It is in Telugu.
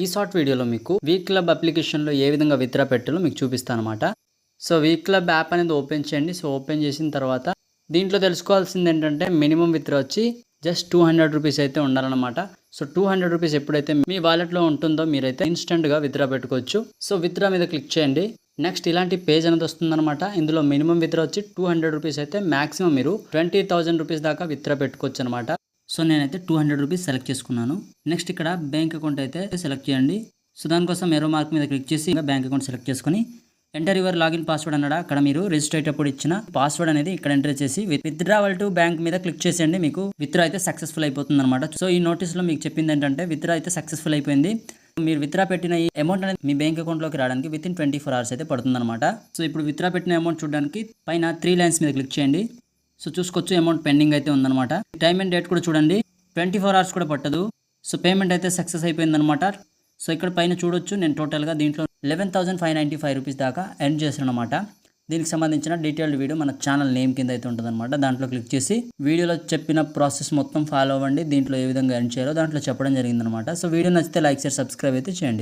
ఈ షార్ట్ వీడియోలో మీకు వీక్ క్లబ్ అప్లికేషన్లో ఏ విధంగా విత్డ్రా పెట్టాలో మీకు చూపిస్తాను అనమాట. సో వీక్ క్లబ్ యాప్ అనేది ఓపెన్ చేయండి. సో ఓపెన్ చేసిన తర్వాత దీంట్లో తెలుసుకోవాల్సింది ఏంటంటే మినిమం విత్డ్రా వచ్చి జస్ట్ 200 రూపీస్ అయితే ఉండాలన్నమాట. సో 200 రూపీస్ ఎప్పుడైతే మీ వాలెట్లో ఉంటుందో మీరైతే ఇన్స్టెంట్గా విత్డ్రా పెట్టుకోవచ్చు. సో విత్డ్రా మీద క్లిక్ చేయండి. నెక్స్ట్ ఇలాంటి పేజ్ అనేది వస్తుందన్నమాట. ఇందులో మినిమం విత్డ్రా వచ్చి 200 రూపీస్ అయితే మ్యాక్సిమం మీరు 20,000 రూపీస్ దాకా విత్డ్రా పెట్టుకోవచ్చు అనమాట. సో నేనైతే 200 రూపీస్ సెలెక్ట్ చేసుకున్నాను. నెక్స్ట్ ఇక్కడ బ్యాంక్ అకౌంట్ అయితే సెలెక్ట్ చేయండి. సో దానికోసం ఏరో మార్క్ మీద క్లిక్ చేసి బ్యాంక్ అకౌంట్ సెలెక్ట్ చేసుకొని ఎంటర్ యువర్ లాగిన్ పాస్వర్డ్ అన్నాడా, అక్కడ మీరు రిజిస్టర్ అయ్యేటప్పుడు ఇచ్చిన పాస్వర్డ్ అనేది ఇక్కడ ఎంటర్ చేసి విత్డ్రావల్ టు బ్యాంక్ మీద క్లిక్ చేసేయండి. మీకు విత్డ్రా అయితే సక్సెస్ఫుల్ అయిపోతుంది అనమాట. సో ఈ నోటీస్లో మీకు చెప్పింది ఏంటంటే విత్డ్రా అయితే సక్సెస్ఫుల్ అయిపోయింది. మీరు విత్డ్రా పెట్టిన ఈ అమౌంట్ అనేది మీ బ్యాంక్ అకౌంట్లోకి రావడానికి వితిన్ 24 hours అయితే పడుతుంది అనమాట. సో ఇప్పుడు విత్డ్రా పెట్టిన అమౌంట్ చూడడానికి పైన 3 లైన్స్ మీద క్లిక్ చేయండి. సో చూసుకోవచ్చు అమౌంట్ పెండింగ్ అయితే ఉందన్నమాట. టైం అండ్ డేట్ కూడా చూడండి, 24 hours కూడా పట్టదు. సో పేమెంట్ అయితే సక్సెస్ అయిపోయిందనమాట. సో ఇక్కడ పైన చూడొచ్చు నేను టోటల్గా దీంట్లో 11,595 రూపీస్ దాకా ఎర్న్ చేశాను అనమాట. దీనికి సంబంధించిన డీటెయిల్డ్ వీడియో మన ఛానల్ నేమ్ కింద అయితే ఉంటుందన్నమాట. దాంట్లో క్లిక్ చేసి వీడియోలో చెప్పిన ప్రాసెస్ మొత్తం ఫాలో అవ్వండి. దీంట్లో ఏ విధంగా ఎర్న్ చేయాలో దాంట్లో చెప్పడం జరిగిందనమాట. సో వీడియో నచ్చితే లైక్ షేర్ సబ్స్క్రైబ్ అయితే చేయండి.